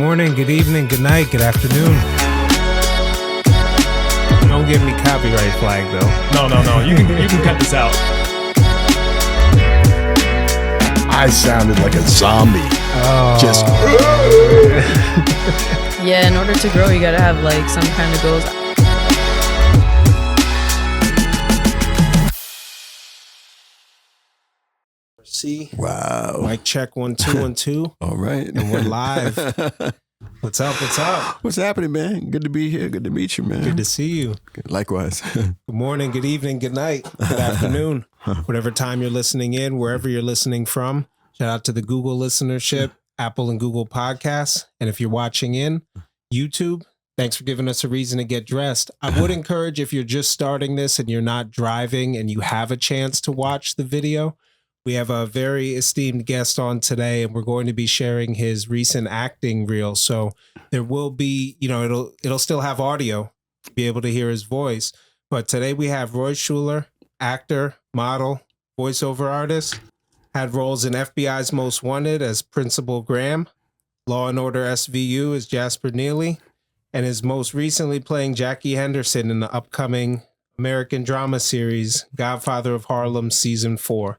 morning, good evening, good night, good afternoon. Don't give me copyright flag though. No. You can cut this out. I sounded like a zombie. Oh. Just. Yeah, in order to grow, you gotta have like some kind of goals. See? Wow. Mic check 1 2 1 2. All right. And we're live. What's up? What's up? What's happening, man? Good to be here. Good to meet you, man. Good to see you. Likewise. Good morning, good evening, good night, good afternoon. Whatever time you're listening in, wherever you're listening from. Shout out to the Google listenership, Apple and Google podcasts. And if you're watching in YouTube, thanks for giving us a reason to get dressed. I would encourage, if you're just starting this and you're not driving and you have a chance to watch the video, we have a very esteemed guest on today, and we're going to be sharing his recent acting reel. So there will be, it'll still have audio, be able to hear his voice. But today we have Roy Shuler, actor, model, voiceover artist, had roles in FBI's Most Wanted as Principal Graham, Law and Order SVU as Jasper Neely, and is most recently playing Jackie Henderson in the upcoming American drama series, Godfather of Harlem Season 4.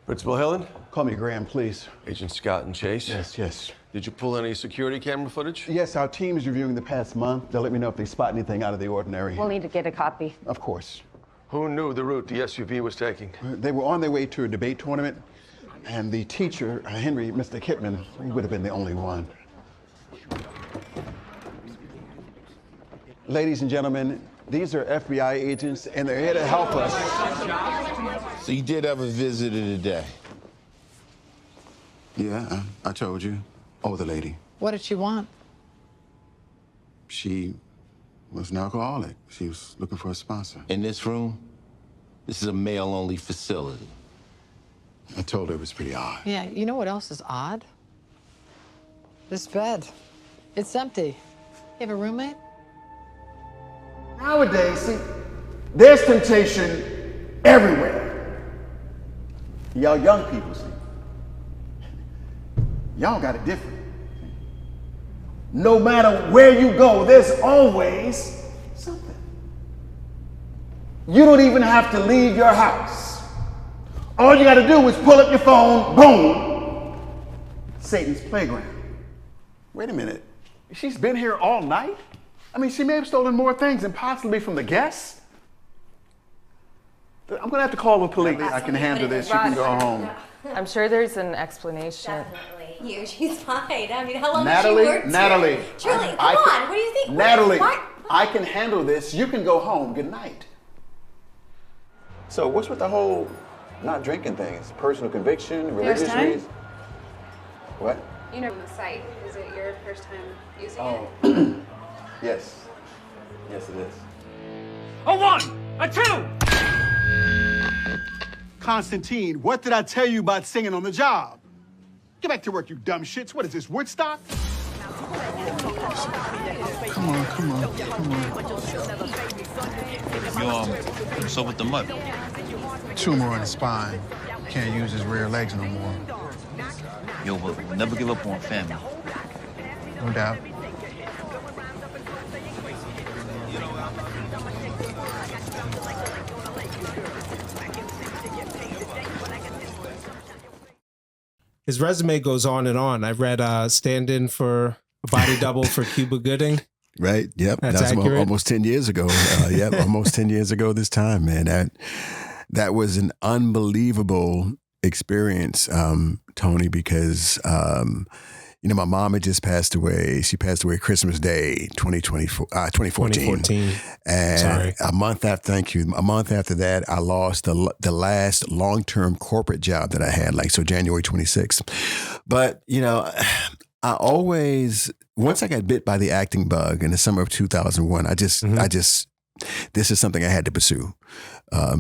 Principal Helen? Call me Graham, please. Agent Scott and Chase? Yes. Did you pull any security camera footage? Yes, our team is reviewing the past month. They'll let me know if they spot anything out of the ordinary. We'll need to get a copy. Of course. Who knew the route the SUV was taking? They were on their way to a debate tournament, and the teacher, Henry, Mr. Kipman, he would have been the only one. Ladies and gentlemen, these are FBI agents, and they're here to help us. So you did have a visitor today? Yeah, I told you. Oh, the lady. What did she want? She was an alcoholic. She was looking for a sponsor. In this room? This is a male-only facility. I told her it was pretty odd. Yeah, you know what else is odd? This bed. It's empty. You have a roommate? Nowadays, see, there's temptation everywhere. Y'all young people, see, y'all got it different. No matter where you go, there's always something. You don't even have to leave your house. All you got to do is pull up your phone, boom, Satan's playground. Wait a minute, she's been here all night? I mean, she may have stolen more things and possibly from the guests. I'm gonna have to call the police. I can handle this. You can go home. I'm sure there's an explanation. Definitely. She's fine. I mean, how long Natalie, has she worked Natalie, here? Truly, come on. What do you think? Natalie, What? I can handle this. You can go home. Good night. So what's with the whole not drinking things? Personal conviction, religious reasons? What? You know the site. Is it your first time using it? Yes. Yes, it is. A 1, a 2. Constantine, what did I tell you about singing on the job? Get back to work, you dumb shits. What is this, Woodstock? Come on. Yo, what's up with the mutt? Tumor in the spine. Can't use his rear legs no more. Yo, but we'll never give up on family. No doubt. His resume goes on and on. I read stand-in for a body double for Cuba Gooding. Right. Yep. That's That's accurate. almost 10 years ago. Yep. Almost 10 years ago this time, man. That was an unbelievable experience, Tony, because, my mom had just passed away. She passed away Christmas Day, 2014. And Sorry. a month after that, I lost the last long-term corporate job that I had, January 26th. But, I always, once I got bit by the acting bug in the summer of 2001, this is something I had to pursue.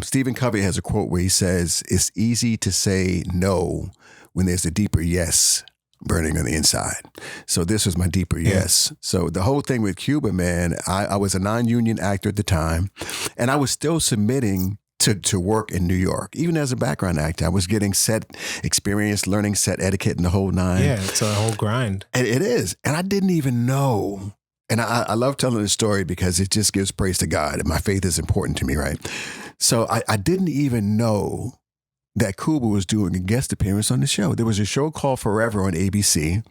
Stephen Covey has a quote where he says, "It's easy to say no when there's a deeper yes burning on the inside." So this was my deeper yes. So the whole thing with Cuba, man, I was a non-union actor at the time, and I was still submitting to work in New York. Even as a background actor, I was getting set experience, learning set etiquette and the whole nine. Yeah, it's a whole grind. And it is. And I didn't even know. And I love telling the story because it just gives praise to God. And my faith is important to me, right? So I didn't even know that Cuba was doing a guest appearance on the show. There was a show called Forever on ABC.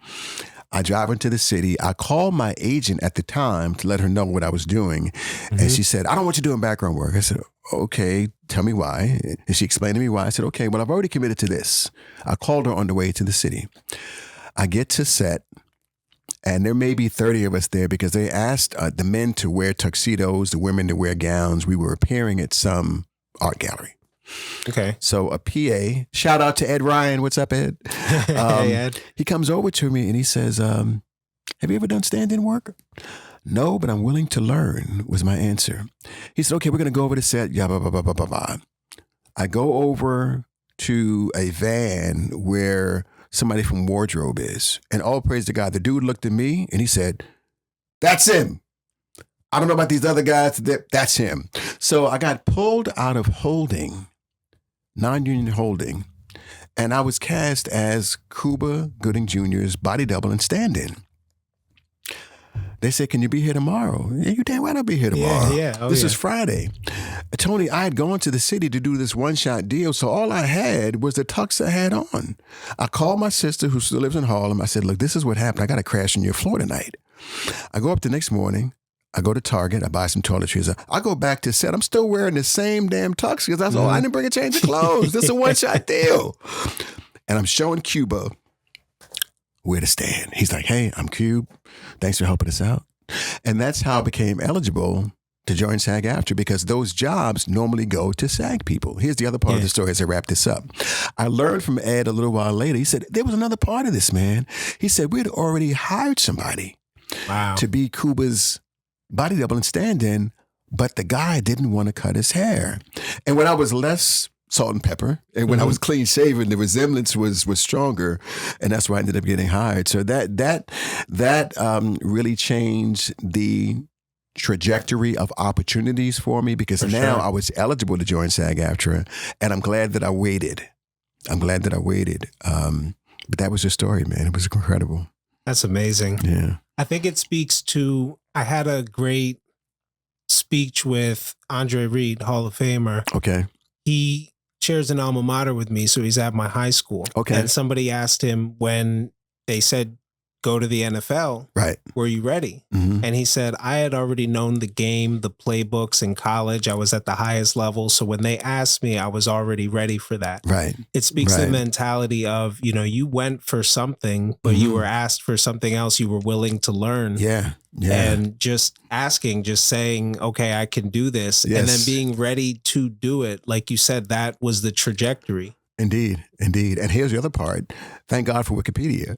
I drive into the city. I called my agent at the time to let her know what I was doing. And she said, I don't want you doing background work. I said, okay, tell me why. And she explained to me why. I said, okay, well, I've already committed to this. I called her on the way to the city. I get to set, and there may be 30 of us there because they asked the men to wear tuxedos, the women to wear gowns. We were appearing at some art gallery. Okay. So a PA, shout out to Ed Ryan. What's up, Ed? Hey, Ed. He comes over to me and he says, have you ever done stand-in work? No, but I'm willing to learn, was my answer. He said, okay, we're going to go over the set. Yeah, blah, blah, blah, blah, blah, blah. I go over to a van where somebody from wardrobe is. And all praise to God, the dude looked at me and he said, that's him. I don't know about these other guys. That's him. So I got pulled out of holding, non-union holding, and I was cast as Cuba Gooding Jr.'s body double and stand-in. They said, can you be here tomorrow? Yeah, you damn right I'll be here tomorrow. Yeah. This is Friday. Tony, I had gone to the city to do this one-shot deal, so all I had was the tux I had on. I called my sister, who still lives in Harlem. I said, look, this is what happened. I got to crash on your floor tonight. I go up the next morning. I go to Target. I buy some toiletries. I go back to set. I'm still wearing the same damn tux because I didn't bring a change of clothes. This is a one-shot deal. And I'm showing Cuba where to stand. He's like, hey, I'm Cube. Thanks for helping us out. And that's how I became eligible to join SAG-AFTRA because those jobs normally go to SAG people. Here's the other part of the story as I wrap this up. I learned from Ed a little while later. He said, there was another part of this, man. He said, we had already hired somebody to be Cuba's body double and stand-in, but the guy didn't want to cut his hair. And when I was less salt and pepper, and when I was clean shaven, the resemblance was stronger, and that's why I ended up getting hired. So that really changed the trajectory of opportunities for me because now I was eligible to join SAG-AFTRA, and I'm glad that I waited. But that was the story, man. It was incredible. That's amazing. Yeah. I think it speaks to, I had a great speech with Andre Reed, Hall of Famer. Okay. He shares an alma mater with me, so he's at my high school. Okay. And somebody asked him when they said, go to the NFL, right? Were you ready? And he said, I had already known the game, the playbooks in college. I was at the highest level. So when they asked me, I was already ready for that. Right. It speaks to the mentality of, you went for something, but you were asked for something else you were willing to learn. Yeah. And just asking, just saying, okay, I can do this. Yes. And then being ready to do it. Like you said, that was the trajectory. Indeed. And here's the other part. Thank God for Wikipedia.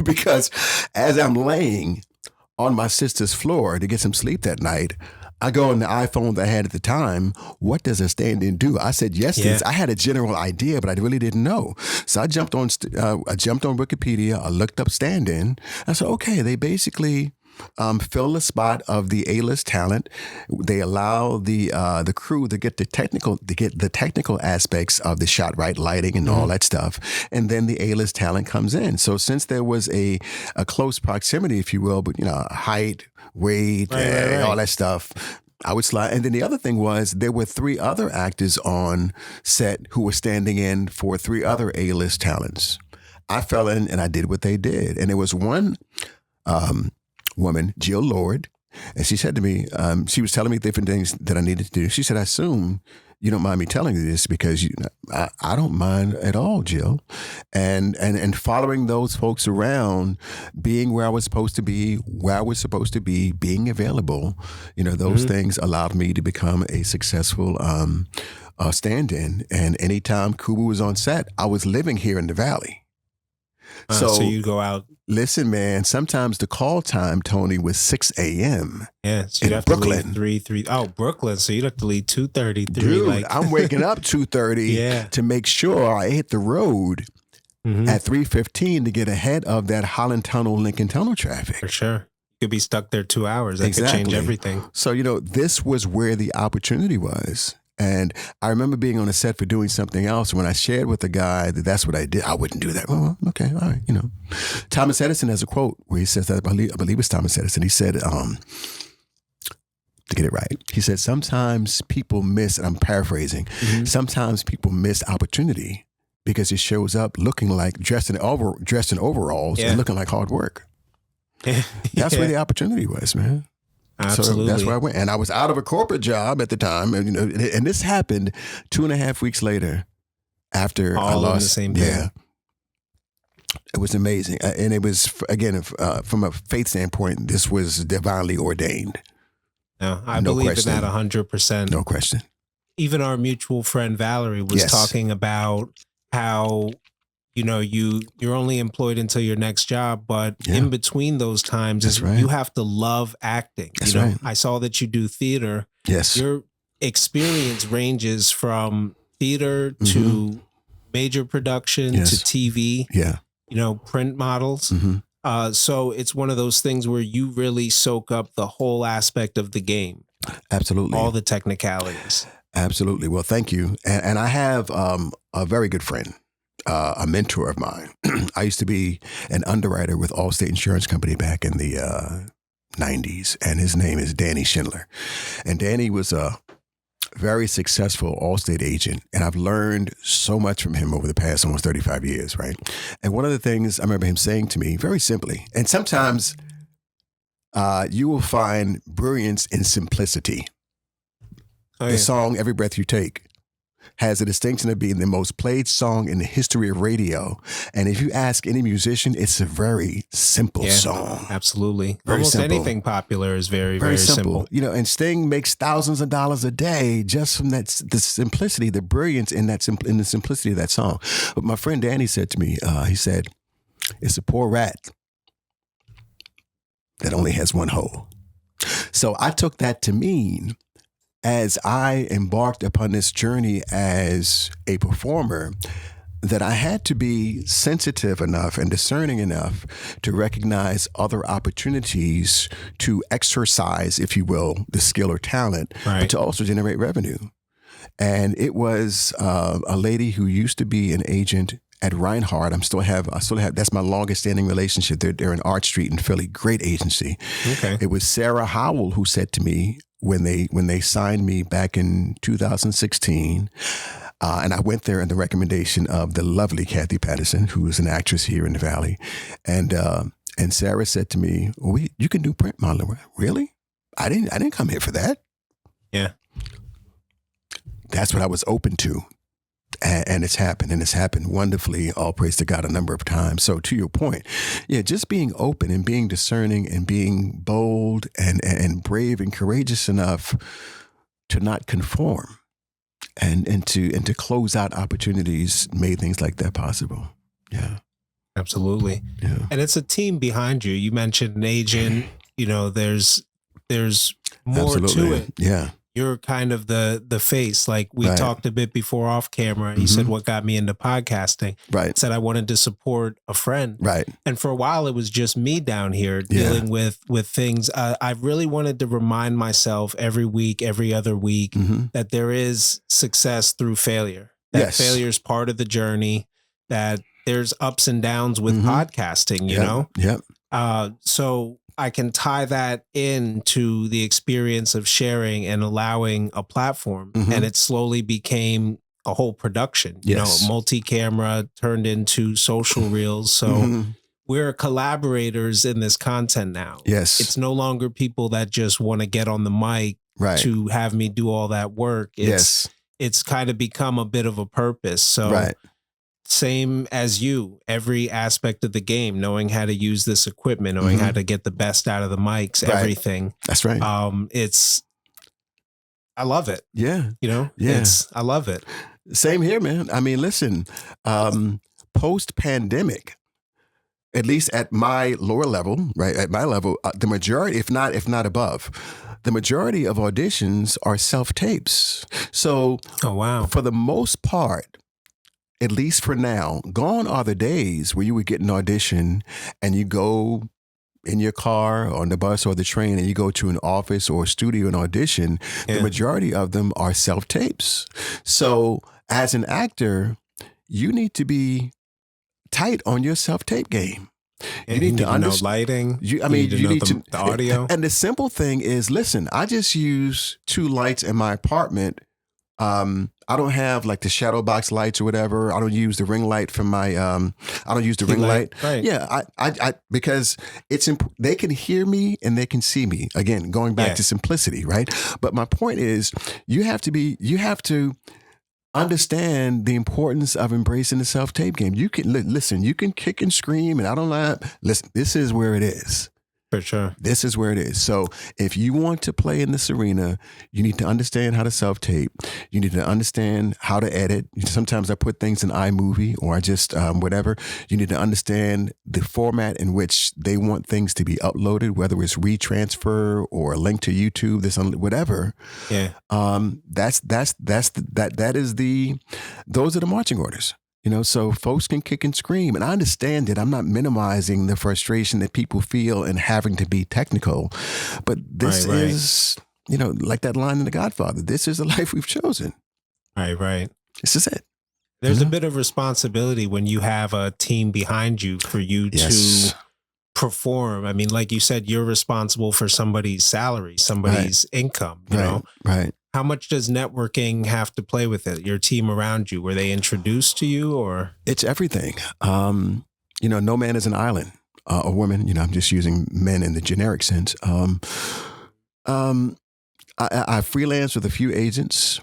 Because as I'm laying on my sister's floor to get some sleep that night, I go on the iPhone that I had at the time. What does a stand-in do? I said yes to this. I had a general idea, but I really didn't know. So I jumped on Wikipedia. I looked up stand-in. I said, okay, they basically fill the spot of the A-list talent. They allow the crew to get the technical aspects of the shot, right, lighting and all that stuff, and then the A-list talent comes in. So since there was a close proximity, if you will, but height, weight, all that stuff, I would slide. And then the other thing was there were 3 other actors on set who were standing in for 3 other A-list talents. I fell in and I did what they did, and there was one woman, Jill Lord, and she said to me, she was telling me different things that I needed to do. She said, I assume you don't mind me telling you this because I don't mind at all, Jill. And following those folks around, being where I was supposed to be, being available, those things allowed me to become a successful stand-in. And anytime Cuba was on set, I was living here in the Valley. So you go out. Listen, man, sometimes the call time, Tony, was 6 a.m. Yeah, so you'd have Brooklyn. to leave 3. Oh, Brooklyn. So you'd have to leave 2:30. Dude, I'm waking up 2:30 to make sure I hit the road at 3:15 to get ahead of that Holland Tunnel, Lincoln Tunnel traffic. For sure. You could be stuck there 2 hours. That could change everything. So, this was where the opportunity was. And I remember being on a set for doing something else. When I shared with the guy that that's what I did, I wouldn't do that. Well, okay, all right, you know. Thomas Edison has a quote where he says that, I believe it's Thomas Edison. He said, to get it right, he said, sometimes people miss, and I'm paraphrasing, sometimes people miss opportunity because it shows up looking like dressed in overalls and looking like hard work. That's where the opportunity was, man. Absolutely. So that's where I went. And I was out of a corporate job at the time. And, you know, and this happened 2.5 weeks later after I lost. In the same day. Yeah. It was amazing. And it was, again, from a faith standpoint, this was divinely ordained. No, I believe in that 100%. No question. Even our mutual friend Valerie was talking about how, you know, you're only employed until your next job, but in between those times, you have to love acting. That's you know, right. I saw that you do theater. Yes. Your experience ranges from theater to major production to TV. Yeah. You know, print models. So it's one of those things where you really soak up the whole aspect of the game. Absolutely. All the technicalities. Absolutely. Well, thank you. And I have a very good friend. A mentor of mine. I used to be an underwriter with Allstate Insurance Company back in the 90s, and his name is Danny Shindler. And Danny was a very successful Allstate agent, and I've learned so much from him over the past almost 35 years, right? And one of the things I remember him saying to me very simply, and sometimes you will find brilliance in simplicity. The song Every Breath You Take has a distinction of being the most played song in the history of radio. And if you ask any musician, it's a very simple song. Absolutely. Very Almost simple. anything popular is very, very simple. You know, and Sting makes thousands of dollars a day just from the simplicity, the brilliance in the simplicity of that song. But my friend Danny said to me, he said, it's a poor rat that only has one hole. So I took that to mean, as I embarked upon this journey as a performer, that I had to be sensitive enough and discerning enough to recognize other opportunities to exercise, if you will, the skill or talent, but to also generate revenue. And it was a lady who used to be an agent at Reinhardt. I still have, that's my longest standing relationship. They're in Art Street in Philly, great agency. Okay. It was Sarah Howell who said to me, when they signed me back in 2016, and I went there in the recommendation of the lovely Kathy Patterson, who is an actress here in the Valley, and Sarah said to me, well, you can do print modeling. Really? I didn't come here for that. Yeah. That's what I was open to. And it's happened wonderfully. All praise to God a number of times. So to your point, just being open and being discerning and being bold and brave and courageous enough to not conform and to close out opportunities made things like that possible. Yeah. Absolutely. Yeah. And it's a team behind you. You mentioned an agent, you know, there's more to it. Yeah. You're kind of the face. Like we talked a bit before off camera. You said what got me into podcasting. Right. Said I wanted to support a friend. Right. And for a while it was just me down here dealing with things. I really wanted to remind myself every week, every other week, that there is success through failure. That failure is part of the journey. That there's ups and downs with podcasting. You know. Yep. So I can tie that into the experience of sharing and allowing a platform. And it slowly became a whole production, you know, multi-camera turned into social reels. So we're collaborators in this content now. Yes. It's no longer people that just want to get on the mic to have me do all that work. It's kind of become a bit of a purpose. So same as you, every aspect of the game, knowing how to use this equipment, knowing how to get the best out of the mics, everything. That's right. I love it. Yeah. You know, I love it. Same here, man. I mean, listen, post-pandemic, at least at my lower level, right? At my level, the majority, if not above, the majority of auditions are self-tapes. So for the most part, at least for now, gone are the days where you would get an audition and you go in your car or on the bus or the train and you go to an office or a studio and audition, the majority of them are self-tapes. So as an actor, you need to be tight on your self-tape game. You need to know lighting. You need to know the audio. And the simple thing is, listen, I just use 2 lights in my apartment. I don't have like the shadow box lights or whatever. I don't use the ring light from my, I don't use the ring light. Right. Yeah. I because they can hear me and they can see me. Again, going back to simplicity, right? But my point is you have to understand the importance of embracing the self-tape game. You can listen, you can kick and scream and I don't lie. Listen, this is where it is. For sure. This is where it is. So if you want to play in this arena, you need to understand how to self-tape. You need to understand how to edit. Sometimes I put things in iMovie or I just whatever. You need to understand the format in which they want things to be uploaded, whether it's retransfer or a link to YouTube, whatever. Yeah. Those are the marching orders. So folks can kick and scream. And I understand it. I'm not minimizing the frustration that people feel in having to be technical. But this is, like that line in The Godfather, this is the life we've chosen. Right. This is it. There's a bit of responsibility when you have a team behind you for you to perform. I mean, like you said, you're responsible for somebody's salary, somebody's income, you know? Right. How much does networking have to play with it? Your team around you, were they introduced to you or? It's everything. No man is an island. A woman, I'm just using men in the generic sense. I freelance with a few agents.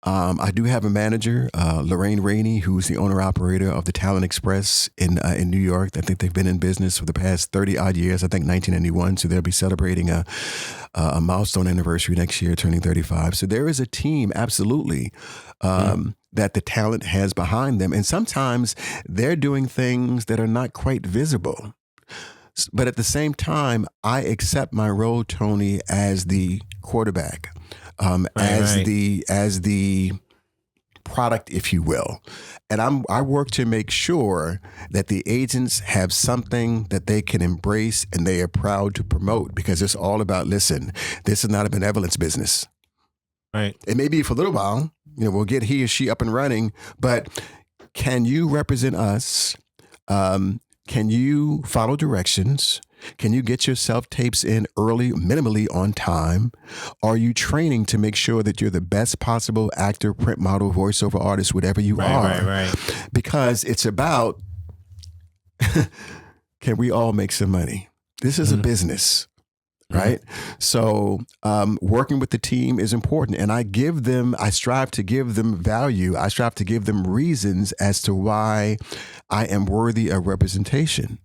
I do have a manager, Lorraine Rainey, who's the owner-operator of the Talent Express in New York. I think they've been in business for the past 30-odd years, I think 1991. So they'll be celebrating a milestone anniversary next year, turning 35. So there is a team, absolutely, that the talent has behind them. And sometimes they're doing things that are not quite visible. But at the same time, I accept my role, Tony, as the quarterback. As the product, if you will. And I work to make sure that the agents have something that they can embrace and they are proud to promote, because it's all about, listen, this is not a benevolence business. Right. It may be for a little while, we'll get he or she up and running, but can you represent us? Can you follow directions? Can you get your self-tapes in early, minimally on time? Are you training to make sure that you're the best possible actor, print model, voiceover artist, whatever you are? Right. Because it's about, can we all make some money? This is a business, right? So working with the team is important. And I strive to give them value. I strive to give them reasons as to why I am worthy of representation.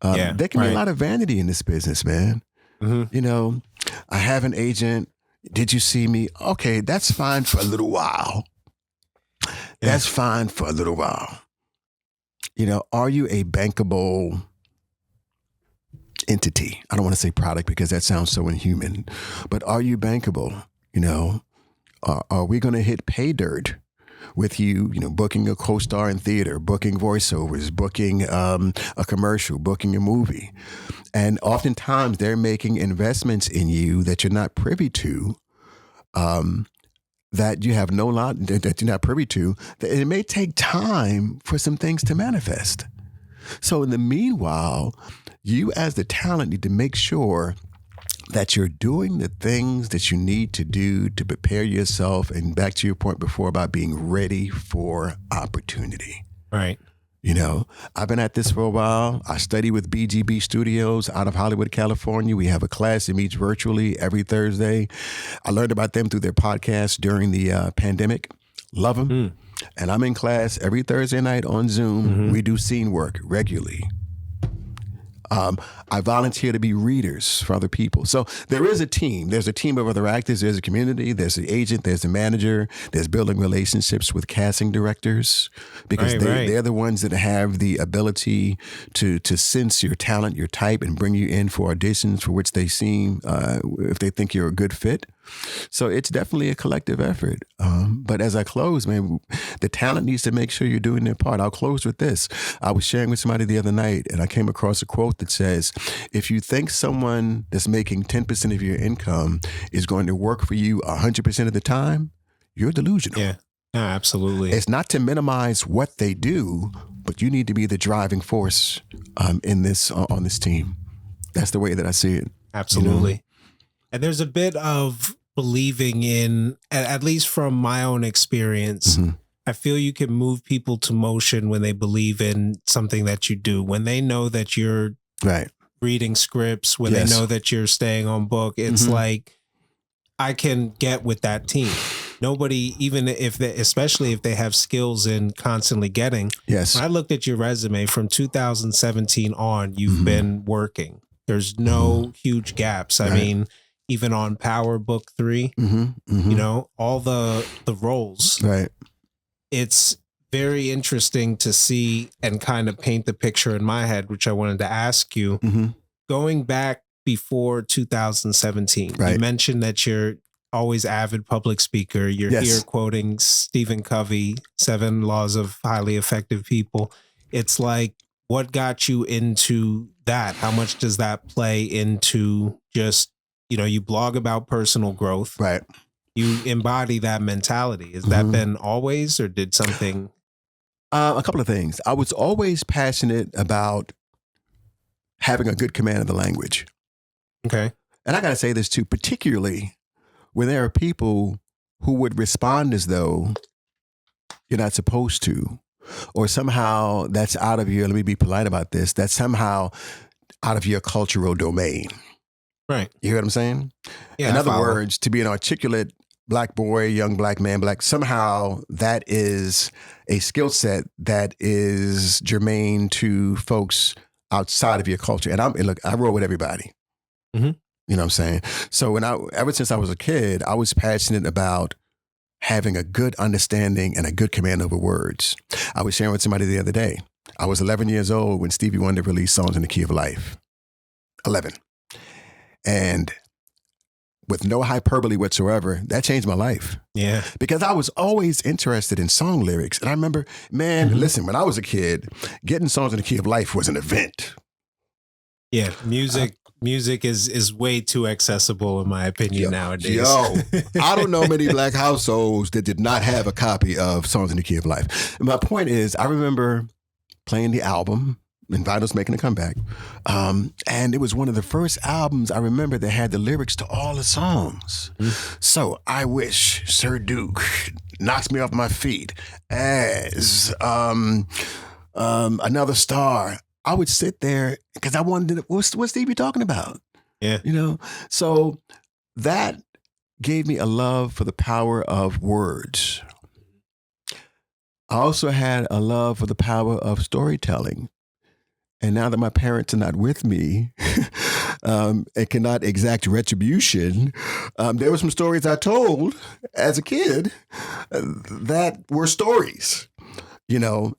There can be a lot of vanity in this business, man. I have an agent. Did you see me? Okay, that's fine for a little while. That's fine for a little while. Are you a bankable entity? I don't want to say product because that sounds so inhuman, but are you bankable? Are we going to hit pay dirt with you, booking a co-star in theater, booking voiceovers, booking a commercial, booking a movie. And oftentimes they're making investments in you that you're not privy to, that you have that you're not privy to, that it may take time for some things to manifest. So in the meanwhile, you as the talent need to make sure that you're doing the things that you need to do to prepare yourself. And back to your point before about being ready for opportunity. Right. I've been at this for a while. I study with BGB Studios out of Hollywood, California. We have a class that meets virtually every Thursday. I learned about them through their podcast during the pandemic. Love them. And I'm in class every Thursday night on Zoom. We do scene work regularly. I volunteer to be readers for other people. So there is a team. There's a team of other actors. There's a community. There's the agent. There's the manager. There's building relationships with casting directors, because they're the ones that have the ability to sense your talent, your type, and bring you in for auditions for which they seem, if they think you're a good fit. So it's definitely a collective effort. But as I close, man, the talent needs to make sure you're doing their part. I'll close with this. I was sharing with somebody the other night, and I came across a quote that says, if you think someone that's making 10% of your income is going to work for you 100% of the time, you're delusional. Yeah, no, absolutely. It's not to minimize what they do, but you need to be the driving force in this on this team. That's the way that I see it. Absolutely. You know? And there's a bit of believing in, at least from my own experience, I feel you can move people to motion when they believe in something that you do. When they know that you're reading scripts, when they know that you're staying on book, it's like, I can get with that team. Nobody, even if they, especially if they have skills in constantly getting. Yes. When I looked at your resume from 2017 on, you've been working. There's no huge gaps. I mean, even on Power Book 3, you know, all the roles. Right. It's very interesting to see and kind of paint the picture in my head, which I wanted to ask you. Going back before 2017, you mentioned that you're always avid public speaker. You're here quoting Stephen Covey, 7 Laws of Highly Effective People. It's like, what got you into that? How much does that play into just, you know, you blog about personal growth. Right. You embody that mentality. Has that been always, or did something? A couple of things. I was always passionate about having a good command of the language. Okay. And I got to say this too, particularly when there are people who would respond as though you're not supposed to, or somehow that's out of your, let me be polite about this, that's somehow out of your cultural domain. Right. You hear what I'm saying? Yeah, in other words, to be an articulate Black boy, young Black man, somehow that is a skill set that is germane to folks outside of your culture. And look, I roll with everybody. You know what I'm saying? So ever since I was a kid, I was passionate about having a good understanding and a good command over words. I was sharing with somebody the other day. I was 11 years old when Stevie Wonder released Songs in the Key of Life. 11. And with no hyperbole whatsoever, that changed my life. Yeah. Because I was always interested in song lyrics. And I remember, man, listen, when I was a kid, getting Songs in the Key of Life was an event. Yeah. Music is way too accessible, in my opinion, nowadays. I don't know many Black households that did not have a copy of Songs in the Key of Life. And my point is, I remember playing the album, and vinyl's making a comeback. And it was one of the first albums I remember that had the lyrics to all the songs. So I wish Sir Duke knocks me off my feet as another star. I would sit there because I wanted to, what's Stevie talking about? Yeah. You know, so that gave me a love for the power of words. I also had a love for the power of storytelling. And now that my parents are not with me and cannot exact retribution, there were some stories I told as a kid that were stories. You know,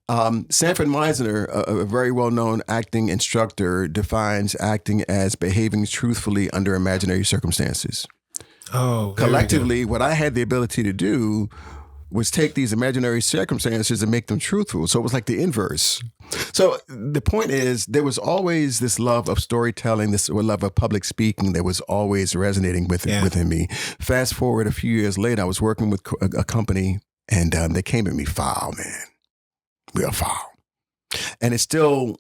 Sanford Meisner, a very well-known acting instructor, defines acting as behaving truthfully under imaginary circumstances. Oh, collectively, what I had the ability to do was take these imaginary circumstances and make them truthful. So it was like the inverse. So the point is, there was always this love of storytelling, this love of public speaking that was always resonating within me. Fast forward a few years later, I was working with a company, and they came at me foul, man. Real foul. And it still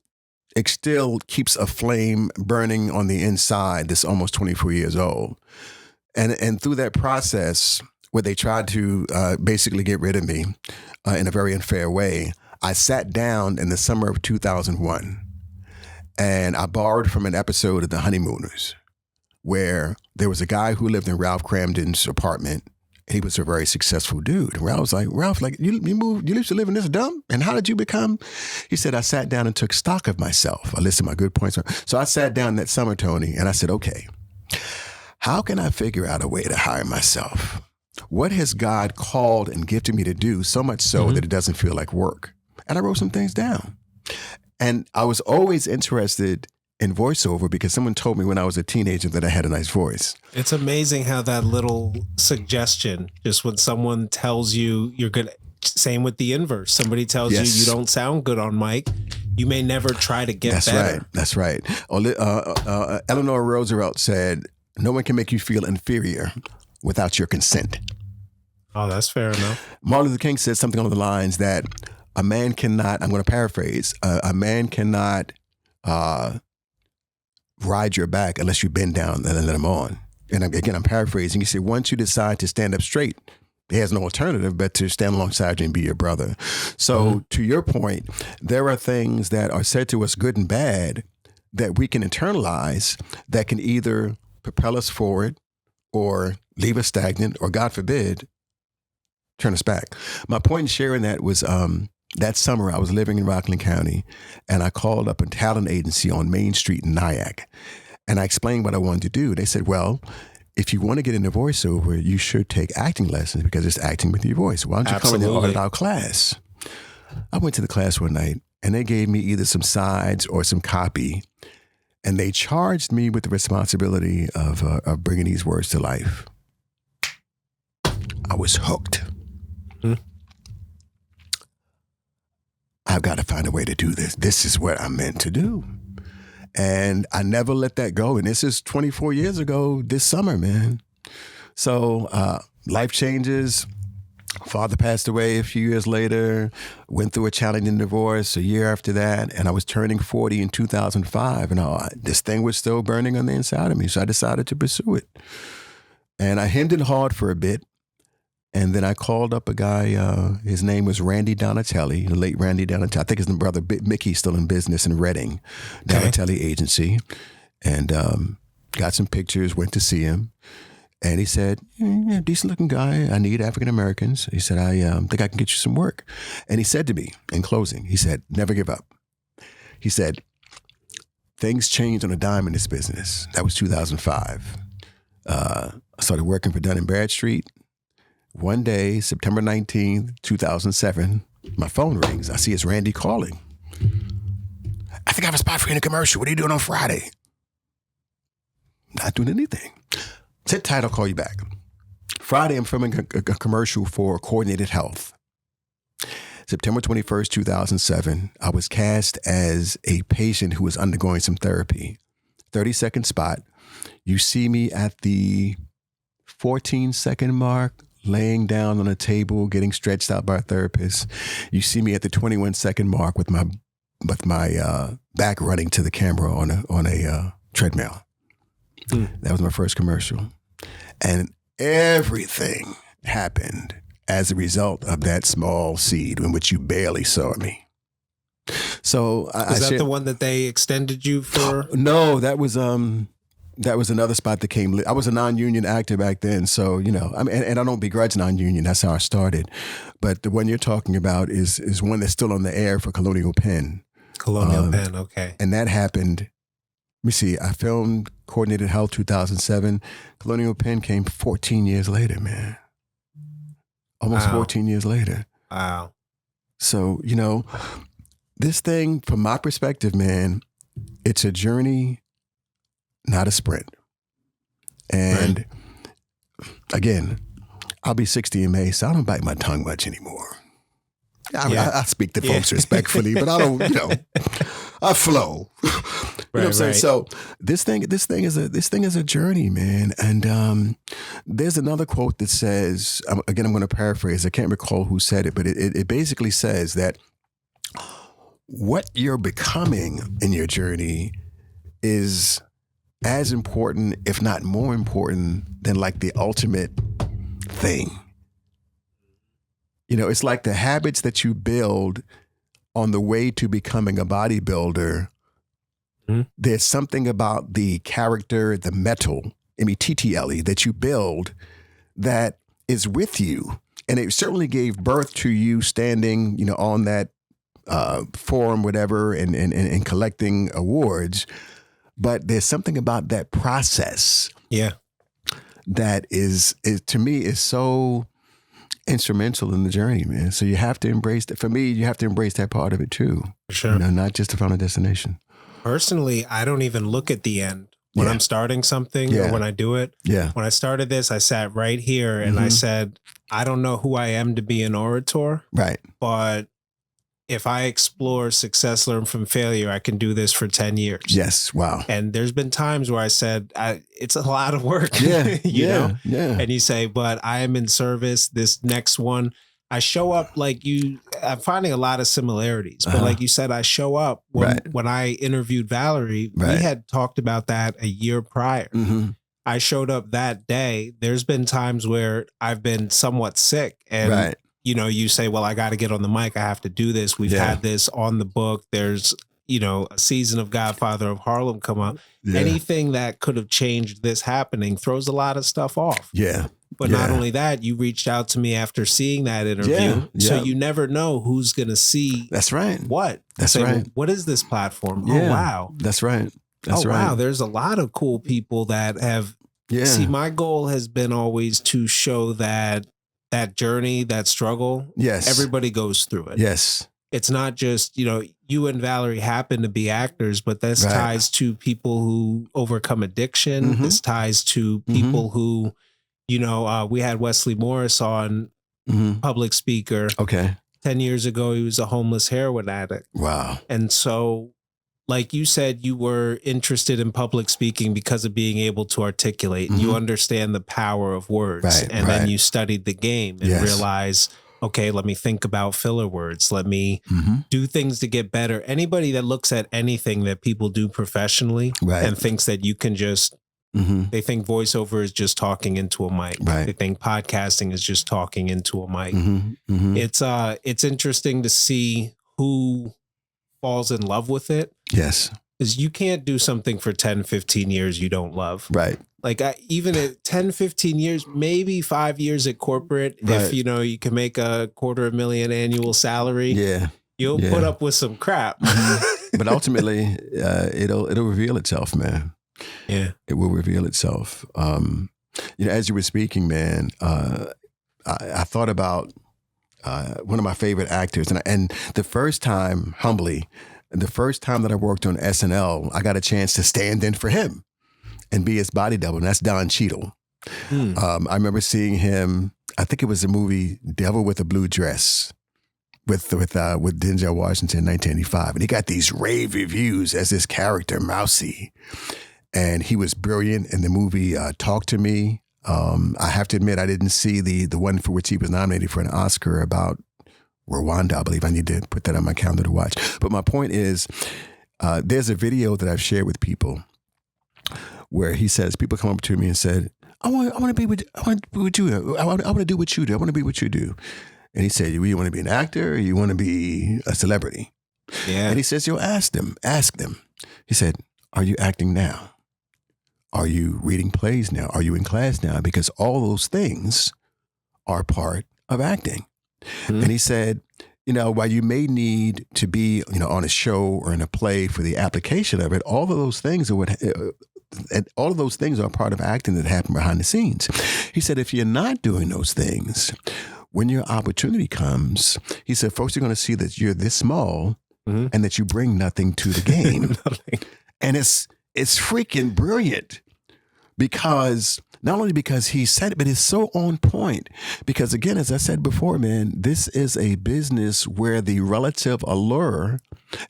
keeps a flame burning on the inside that's almost 24 years old. And through that process, where they tried to basically get rid of me in a very unfair way, I sat down in the summer of 2001 and I borrowed from an episode of The Honeymooners where there was a guy who lived in Ralph Cramden's apartment. He was a very successful dude. And Ralph, you used to live in this dump? And how did you become? He said, I sat down and took stock of myself. I listed my good points. So I sat down that summer, Tony, and I said, okay, how can I figure out a way to hire myself? What has God called and gifted me to do so much so that it doesn't feel like work? And I wrote some things down. And I was always interested in voiceover because someone told me when I was a teenager that I had a nice voice. It's amazing how that little suggestion, just when someone tells you you're good, same with the inverse. Somebody tells you you don't sound good on mic. You may never try to get better. That's right. Eleanor Roosevelt said, no one can make you feel inferior without your consent. Oh, that's fair enough. Martin Luther King said something along the lines that a man cannot, I'm going to paraphrase, a man cannot ride your back unless you bend down and let him on. And again, I'm paraphrasing. He said, once you decide to stand up straight, he has no alternative but to stand alongside you and be your brother. So to your point, there are things that are said to us good and bad that we can internalize that can either propel us forward or leave us stagnant or, God forbid, turn us back. My point in sharing that was that summer I was living in Rockland County and I called up a talent agency on Main Street in Nyack and I explained what I wanted to do. They said, well, if you want to get into voiceover, you should take acting lessons because it's acting with your voice. Why don't you come in and audit our class? I went to the class one night and they gave me either some sides or some copy and they charged me with the responsibility of bringing these words to life. I was hooked. I've got to find a way to do this. This is what I'm meant to do. And I never let that go. And this is 24 years ago this summer, man. So life changes. Father passed away a few years later, went through a challenging divorce a year after that. And I was turning 40 in 2005. And this thing was still burning on the inside of me. So I decided to pursue it. And I hemmed and hawed for a bit. And then I called up a guy, his name was Randy Donatelli, the late Randy Donatelli. I think his brother Mickey's still in business in Reading, Donatelli Agency. And got some pictures, went to see him. And he said, decent looking guy. I need African Americans. He said, I think I can get you some work. And he said to me in closing, he said, never give up. He said, things change on a dime in this business. That was 2005. I started working for Dun & Bradstreet. One day, September 19th, 2007, my phone rings. I see it's Randy calling. I think I have a spot for you in a commercial. What are you doing on Friday? Not doing anything. Sit tight, I'll call you back. Friday, I'm filming a commercial for Coordinated Health. September 21st, 2007, I was cast as a patient who was undergoing some therapy. 30-second spot. You see me at the 14-second mark, laying down on a table, getting stretched out by a therapist. You see me at the 21-second mark with my back running to the camera on a treadmill. That was my first commercial. And everything happened as a result of that small seed in which you barely saw me. So is that the one that they extended you for? No, that was another spot that came. I was a non-union actor back then, so and I don't begrudge non-union. That's how I started. But the one you're talking about is one that's still on the air for Colonial Penn. Colonial Penn, okay. And that happened. Let me see. I filmed Coordinated Health 2007. Colonial Penn came 14 years later, man. Almost 14 years later. Wow. So this thing, from my perspective, man, it's a journey, not a sprint. And again, I'll be 60 in May, so I don't bite my tongue much anymore. I speak to folks respectfully, but I don't, I flow. You know what I'm saying? So this thing is a journey, man. And there's another quote that says, again, I'm going to paraphrase. I can't recall who said it, but it basically says that what you're becoming in your journey is as important, if not more important, than like the ultimate thing. It's like the habits that you build on the way to becoming a bodybuilder. There's something about the character, the metal, METTLE, that you build that is with you. And it certainly gave birth to you standing, on that forum, whatever, and collecting awards. But there's something about that process. That is to me is so instrumental in the journey, man. So you have to embrace that. For me, you have to embrace that part of it too. For sure. Not just to find a destination. Personally, I don't even look at the end when I'm starting something or when I do it. Yeah. When I started this, I sat right here and I said, I don't know who I am to be an orator. Right. But if I explore success, learn from failure, I can do this for 10 years. Yes. Wow. And there's been times where I said, it's a lot of work. Yeah. you know? Yeah. And you say, but I am in service. This next one, I show up like you. I'm finding a lot of similarities. But like you said, I show up when I interviewed Valerie. We had talked about that a year prior. I showed up that day. There's been times where I've been somewhat sick and you know, you say, well, I got to get on the mic. I have to do this. We've had this on the book. There's, you know, a season of Godfather of Harlem come up. Anything that could have changed this happening throws a lot of stuff off. Yeah. But not only that, you reached out to me after seeing that interview. So you never know who's going to see. That's right. What? That's say, right. Well, what is this platform? Yeah. Oh, wow. That's right. That's right. Wow. There's a lot of cool people that have. See, my goal has been always to show that journey, that struggle. Yes. Everybody goes through it. Yes. It's not just, you know, you and Valerie happen to be actors, but this ties to people who overcome addiction. This ties to people who, you know, we had Wesley Morris on, public speaker. Okay. 10 years ago, he was a homeless heroin addict. Wow. And so, like you said, you were interested in public speaking because of being able to articulate. And you understand the power of words. And then you studied the game and realized, okay, let me think about filler words. Let me do things to get better. Anybody that looks at anything that people do professionally and thinks that you can just, they think voiceover is just talking into a mic. They think podcasting is just talking into a mic. It's interesting to see who falls in love with it. Yes. Because you can't do something for 10, 15 years you don't love. Right. Like even at 10, 15 years, maybe 5 years at corporate, if you know you can make $250,000 annual salary, you'll put up with some crap. But ultimately, it'll reveal itself, man. Yeah, it will reveal itself. You know, as you were speaking, man, I thought about one of my favorite actors, and the first time, humbly, the first time that I worked on SNL, I got a chance to stand in for him and be his body double, and that's Don Cheadle. I remember seeing him. I think it was the movie Devil with a Blue Dress with Denzel Washington in 1985, and he got these rave reviews as this character Mousy, and he was brilliant in the movie Talk to Me. I have to admit, I didn't see the one for which he was nominated for an Oscar about Rwanda, I believe. I need to put that on my calendar to watch. But my point is, there's a video that I've shared with people where he says, people come up to me and said, I want to be what you do. I want to do what you do. I want to be what you do. And he said, you want to be an actor or you want to be a celebrity? Yeah. And he says, ask them. He said, are you acting now? Are you reading plays now? Are you in class now? Because all those things are part of acting. And he said, you know, while you may need to be, you know, on a show or in a play for the application of it, all of those things are all of those things are part of acting that happen behind the scenes. He said, if you're not doing those things, when your opportunity comes, he said, folks are going to see that you're this small and that you bring nothing to the game. And it's freaking brilliant because not only because he said it, but it's so on point. Because again, as I said before, man, this is a business where the relative allure,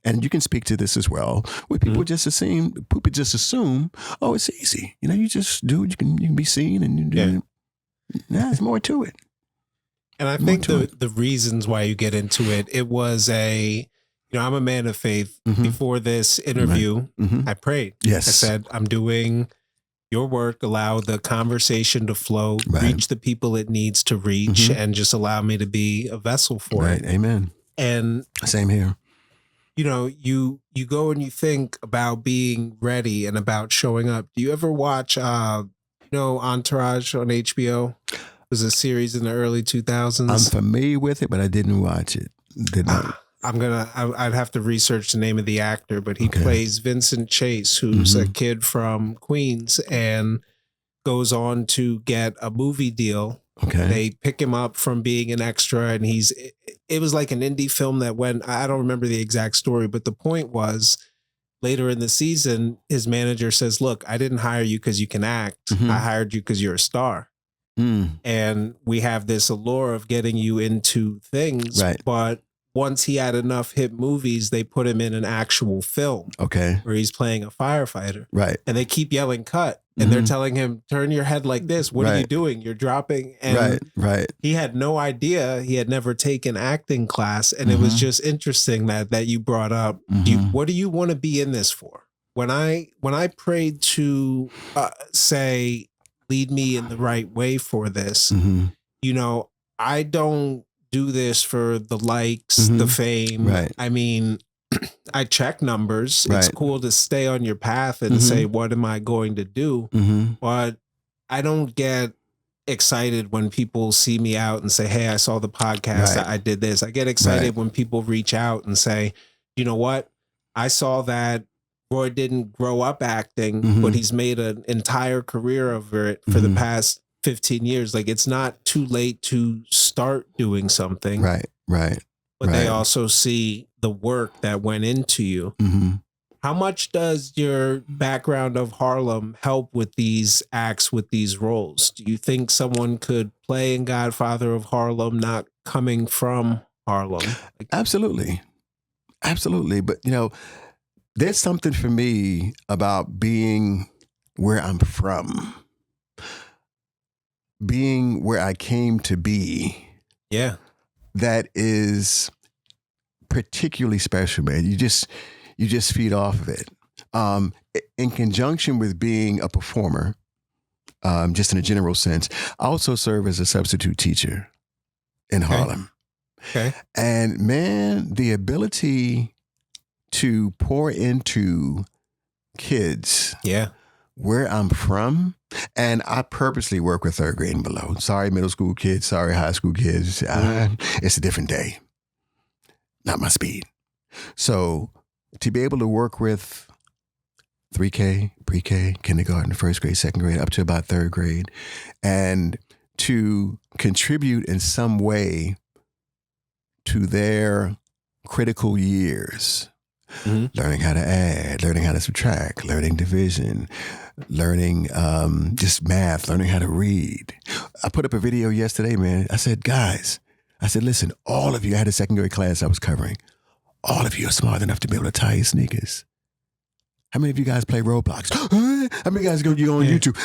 and you can speak to this as well, where people just assume, oh, it's easy. You know, you just do it. You can be seen and you do. There's more to it. And I think the reasons why you get into it, it was you know, I'm a man of faith. Before this interview, I prayed. Yes. I said, I'm doing your work, allow the conversation to flow, reach the people it needs to reach, and just allow me to be a vessel for it. Amen. And same here. You know, you go and you think about being ready and about showing up. Do you ever watch, you know, Entourage on HBO? It was a series in the early 2000s. I'm familiar with it, but I didn't watch it. Did not. I'd have to research the name of the actor, but he plays Vincent Chase, who's a kid from Queens and goes on to get a movie deal. They pick him up from being an extra, and it was like an indie film that went, I don't remember the exact story, but the point was, later in the season, his manager says, look, I didn't hire you because you can act. I hired you because you're a star. And we have this allure of getting you into things. Right. But once he had enough hit movies, they put him in an actual film. Okay. Where he's playing a firefighter. Right. And they keep yelling cut. And they're telling him, turn your head like this. What are you doing? You're dropping. And he had no idea. He had never taken acting class. And it was just interesting that you brought up. What do you want to be in this for? When I prayed to say, lead me in the right way for this, you know, I don't do this for the likes, the fame. Right. I mean, I check numbers. It's cool to stay on your path and say, what am I going to do? But I don't get excited when people see me out and say, hey, I saw the podcast. I did this. I get excited when people reach out and say, you know what? I saw that Roy didn't grow up acting, but he's made an entire career of it for the past 15 years. Like, it's not too late to start doing something. Right. But they also see the work that went into you. How much does your background of Harlem help with these acts, with these roles? Do you think someone could play in Godfather of Harlem not coming from Harlem? Absolutely. But, you know, there's something for me about being where I'm from, being where I came to be. Yeah. That is particularly special, man. You just feed off of it. In conjunction with being a performer, just in a general sense, I also serve as a substitute teacher in Harlem. Okay. And man, the ability to pour into kids where I'm from, and I purposely work with third grade and below. Sorry, middle school kids. Sorry, high school kids. It's a different day. Not my speed. So to be able to work with 3K, pre-K, kindergarten, first grade, second grade, up to about third grade, and to contribute in some way to their critical years, learning how to add, learning how to subtract, learning division, learning just math, learning how to read. I put up a video yesterday, man. I said, guys, listen, all of you, I had a second grade class I was covering. All of you are smart enough to be able to tie your sneakers. How many of you guys play Roblox? How many guys go on YouTube?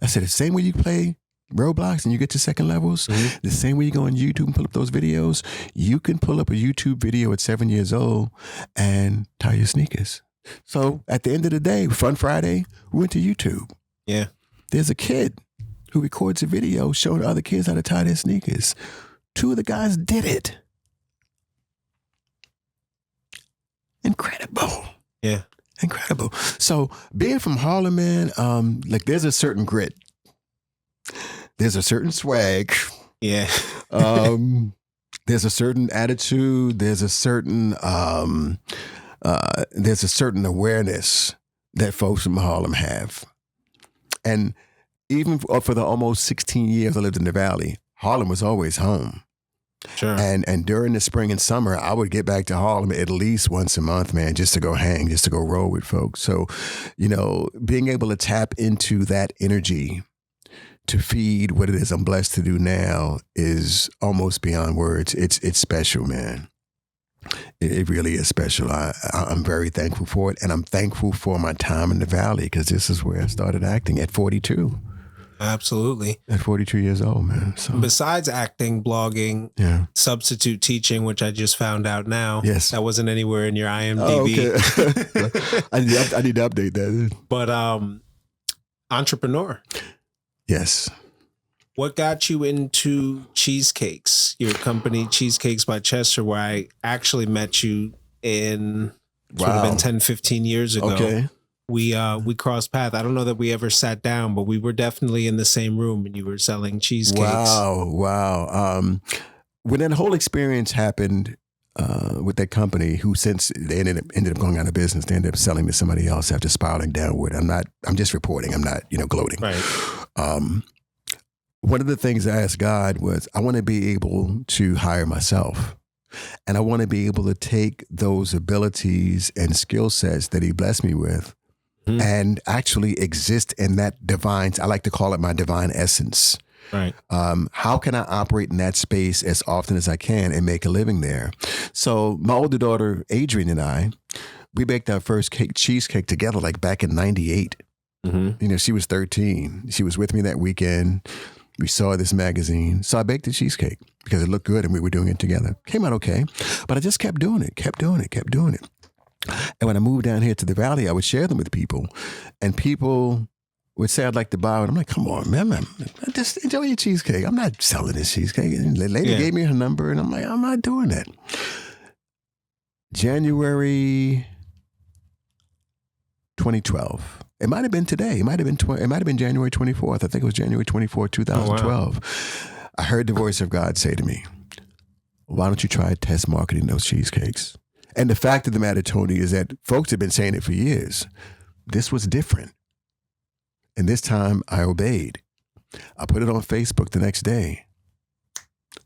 I said, the same way you play Roblox and you get to second levels, the same way you go on YouTube and pull up those videos, you can pull up a YouTube video at 7 years old and tie your sneakers. So at the end of the day, Fun Friday, we went to YouTube. Yeah. There's a kid who records a video showing other kids how to tie their sneakers. 2 of the guys did it. Incredible. Yeah. Incredible. So being from Harlem, man, like there's a certain grit. There's a certain swag. Yeah. There's a certain attitude. There's a certain awareness that folks from Harlem have. And even for the almost 16 years I lived in the Valley, Harlem was always home. Sure. And during the spring and summer, I would get back to Harlem at least once a month, man, just to go hang, just to go roll with folks. So, you know, being able to tap into that energy to feed what it is I'm blessed to do now is almost beyond words. It's special, man. It really is special. I'm very thankful for it. And I'm thankful for my time in the Valley because this is where I started acting at 42. Absolutely. At 42 years old, man. So besides acting, blogging, substitute teaching, which I just found out now. Yes. That wasn't anywhere in your IMDb. Oh, okay. I need to update that. But entrepreneur. Yes. What got you into cheesecakes? Your company, Cheesecakes by Chester, where I actually met you in, would have been 10, 15 years ago. Okay. We crossed paths. I don't know that we ever sat down, but we were definitely in the same room when you were selling cheesecakes. Wow. When that whole experience happened with that company, who since they ended up going out of business, they ended up selling to somebody else after spiraling downward. I'm just reporting. I'm not, gloating. Right. One of the things I asked God was, I want to be able to hire myself. And I want to be able to take those abilities and skill sets that he blessed me with and actually exist in that divine, I like to call it my divine essence. Right. How can I operate in that space as often as I can and make a living there? So my older daughter, Adrienne, and I, we baked our first cheesecake together like back in 98. You know, she was 13. She was with me that weekend. We saw this magazine. So I baked the cheesecake because it looked good and we were doing it together. Came out okay. But I just kept doing it. And when I moved down here to the Valley, I would share them with people. And people would say, I'd like to buy it. I'm like, come on, man. Just enjoy your cheesecake. I'm not selling this cheesecake. And the lady gave me her number and I'm like, I'm not doing that. January 2012. It might have been today. It might have been January 24th. I think it was January 24th, 2012. Oh, wow. I heard the voice of God say to me, why don't you try test marketing those cheesecakes? And the fact of the matter, Tony, is that folks have been saying it for years. This was different. And this time I obeyed. I put it on Facebook the next day.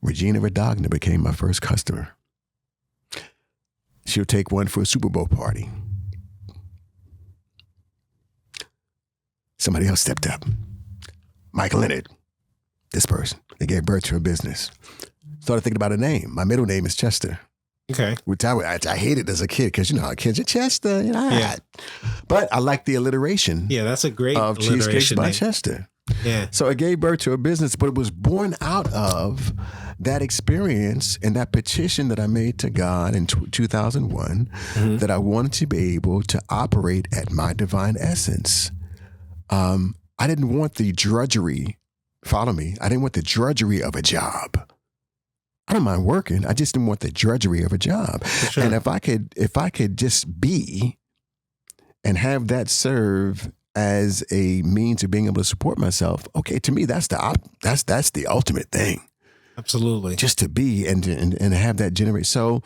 Regina Radagna became my first customer. She'll take one for a Super Bowl party. Somebody else stepped up. Mike Leonard, this person. They gave birth to a business. Started thinking about a name. My middle name is Chester. Okay. Which I hated as a kid because, you know, how kids are Chester. You know, yeah. But I like the alliteration. Yeah, that's a great of Cheesecakes by Chester. Yeah. So it gave birth to a business, but it was born out of that experience and that petition that I made to God in 2001 that I wanted to be able to operate at my divine essence. I didn't want the drudgery. Follow me. I didn't want the drudgery of a job. I don't mind working. I just didn't want the drudgery of a job. Sure. And if I could just be and have that serve as a means of being able to support myself, okay, to me that's the ultimate thing. Absolutely. Just to be and have that generate. So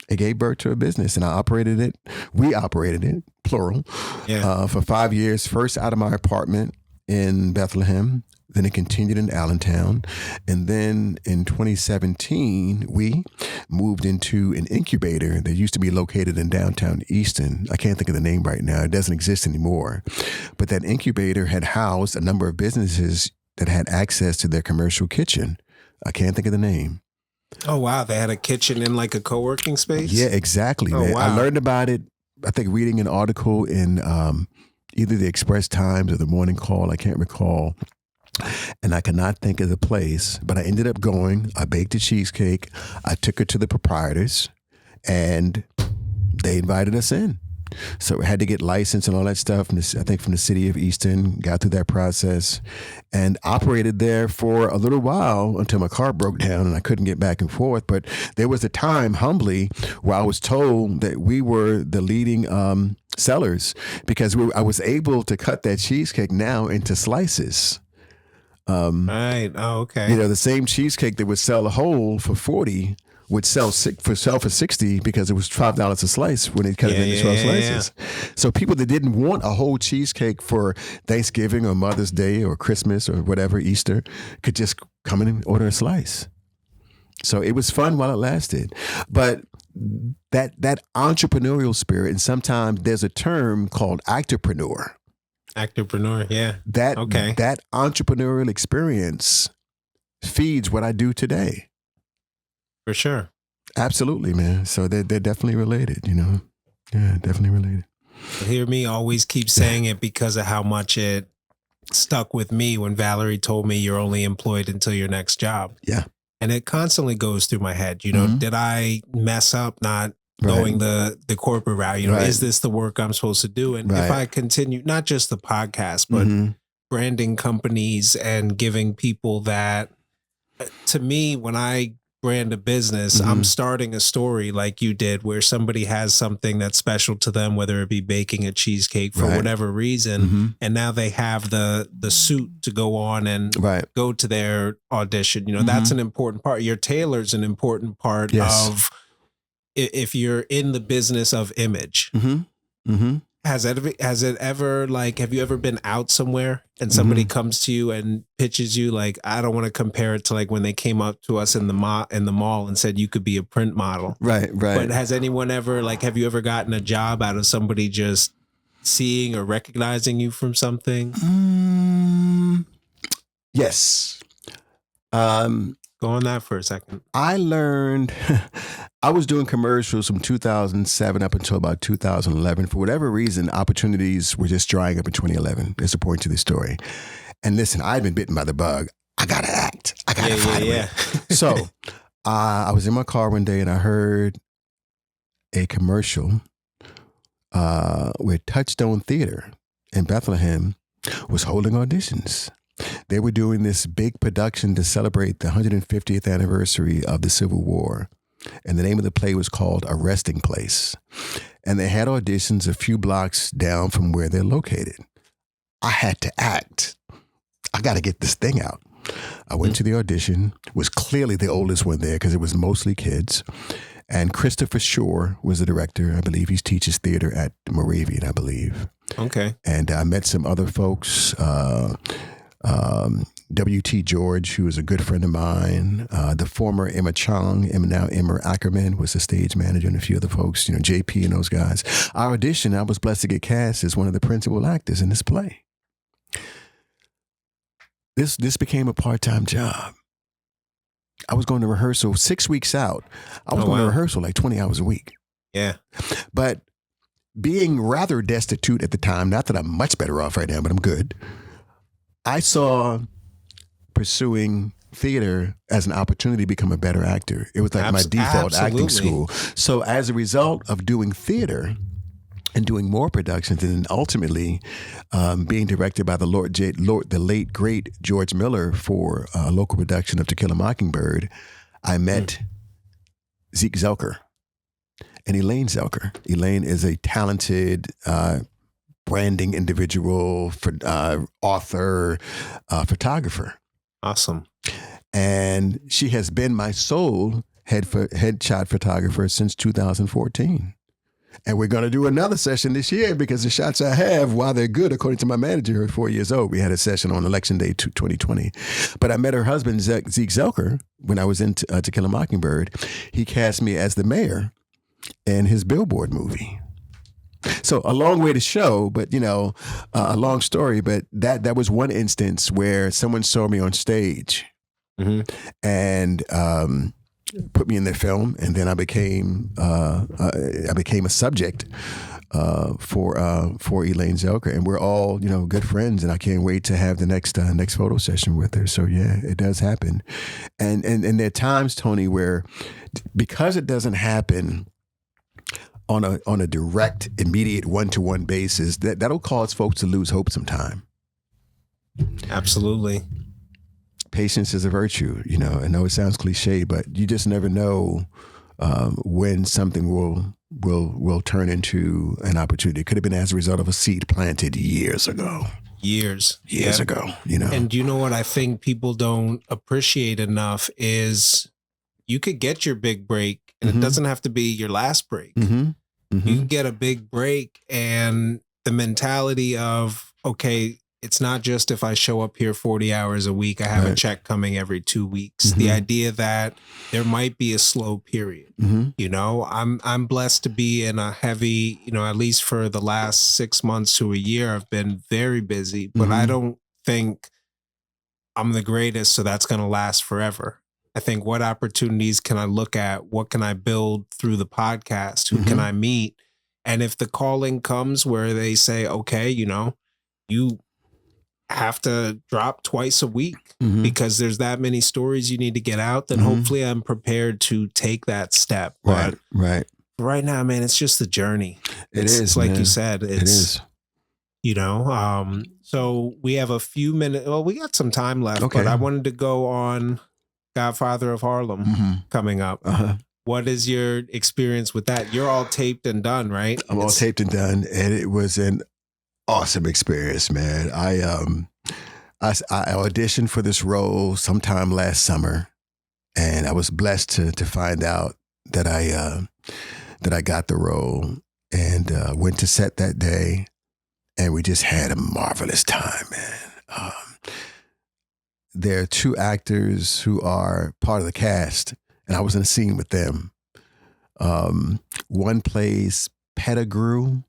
it gave birth to a business and I operated it. We operated it, plural, for 5 years. First out of my apartment in Bethlehem. Then it continued in Allentown. And then in 2017, we moved into an incubator that used to be located in downtown Easton. I can't think of the name right now. It doesn't exist anymore. But that incubator had housed a number of businesses that had access to their commercial kitchen. I can't think of the name. Oh, wow. They had a kitchen in like a co-working space? Yeah, exactly. Oh, wow. I learned about it, I think, reading an article in either the Express Times or the Morning Call. I can't recall. And I cannot think of the place, but I ended up going. I baked a cheesecake. I took it to the proprietors and they invited us in. So we had to get licensed and all that stuff. I think from the city of Easton, got through that process and operated there for a little while until my car broke down and I couldn't get back and forth. But there was a time, humbly, where I was told that we were the leading sellers because I was able to cut that cheesecake now into slices. Right. Oh, okay. You know, the same cheesecake that would sell a whole for $40 would sell for $60 because it was $5 a slice when they cut it into 12 slices. Yeah. So people that didn't want a whole cheesecake for Thanksgiving or Mother's Day or Christmas or whatever, Easter, could just come in and order a slice. So it was fun while it lasted. But that entrepreneurial spirit, and sometimes there's a term called actorpreneur. Actorpreneur, yeah. That entrepreneurial experience feeds what I do today. For sure. Absolutely, man. So they're definitely related, you know. Yeah, definitely related. Hear me always keep saying it because of how much it stuck with me when Valerie told me you're only employed until your next job. Yeah. And it constantly goes through my head, you know, did I mess up not going the corporate route? You know, is this the work I'm supposed to do? And if I continue, not just the podcast, but branding companies and giving people that, to me, when I brand a business, I'm starting a story like you did where somebody has something that's special to them, whether it be baking a cheesecake for whatever reason. And now they have the suit to go on and go to their audition. You know, that's an important part. Your tailor's an important part of if you're in the business of image. Has it ever like, have you ever been out somewhere and somebody comes to you and pitches you like, I don't want to compare it to like when they came up to us in the mall and said you could be a print model. Right. But has anyone ever like, have you ever gotten a job out of somebody just seeing or recognizing you from something? Yes. Go on that for a second. I learned, I was doing commercials from 2007 up until about 2011. For whatever reason, opportunities were just drying up in 2011. There's a point to the story. And listen, I'd been bitten by the bug. I got to act. I got to find it. So I was in my car one day and I heard a commercial where Touchstone Theater in Bethlehem was holding auditions. They were doing this big production to celebrate the 150th anniversary of the Civil War. And the name of the play was called A Resting Place. And they had auditions a few blocks down from where they're located. I had to act. I got to get this thing out. I went to the audition, was clearly the oldest one there because it was mostly kids. And Christopher Shore was the director. I believe he teaches theater at Moravian, I believe. Okay. And I met some other folks. W.T. George, who was a good friend of mine, the former Emma Chong, now Emma Ackerman, was the stage manager, and a few other folks, JP and those guys. Our audition, I was blessed to get cast as one of the principal actors in this play. This became a part-time job. I was going to rehearsal 6 weeks out. I was going to rehearsal like 20 hours a week. Yeah. But being rather destitute at the time, not that I'm much better off right now, but I'm good, I saw pursuing theater as an opportunity to become a better actor. It was like my default acting school. So as a result of doing theater and doing more productions and ultimately being directed by the late, great George Miller for a local production of To Kill a Mockingbird, I met Zeke Zelker and Elaine Zelker. Elaine is a talented branding individual, author, photographer. Awesome. And she has been my sole headshot photographer since 2014. And we're going to do another session this year because the shots I have, while they're good, according to my manager, are 4 years old. We had a session on Election Day 2020. But I met her husband, Zeke Zelker, when I was in To Kill a Mockingbird. He cast me as the mayor in his Billboard movie. So a long way to show, but a long story. But that was one instance where someone saw me on stage and put me in their film, and then I became a subject for Elaine Zelker, and we're all good friends, and I can't wait to have the next photo session with her. So yeah, it does happen, and there are times, Tony, where because it doesn't happen on a direct, immediate, one-to-one basis, that'll cause folks to lose hope sometime. Absolutely. Patience is a virtue, I know it sounds cliche, but you just never know when something will turn into an opportunity. It could have been as a result of a seed planted years ago. Years ago, And you know what I think people don't appreciate enough is you could get your big break, and it doesn't have to be your last break. You can get a big break, and the mentality of, okay, it's not just if I show up here 40 hours a week, I have a check coming every 2 weeks. The idea that there might be a slow period. I'm blessed to be in a heavy, at least for the last 6 months to a year, I've been very busy, but I don't think I'm the greatest, so that's going to last forever. I think, what opportunities can I look at? What can I build through the podcast? Who can I meet? And if the calling comes where they say, okay, you have to drop twice a week because there's that many stories you need to get out, then hopefully I'm prepared to take that step. Right. Right now, man, it's just the journey. It's like man. you said. It is. So we have a few minutes. Well, we got some time left, Okay. but I wanted to go on Godfather of Harlem coming up. What is your experience with that? You're all taped and done, right? I'm all taped and done, and it was an awesome experience, man. I auditioned for this role sometime last summer, and I was blessed to find out that I got the role. and went to set that day, and we just had a marvelous time, man. There are 2 actors who are part of the cast, and I was in a scene with them. One plays Pettigrew,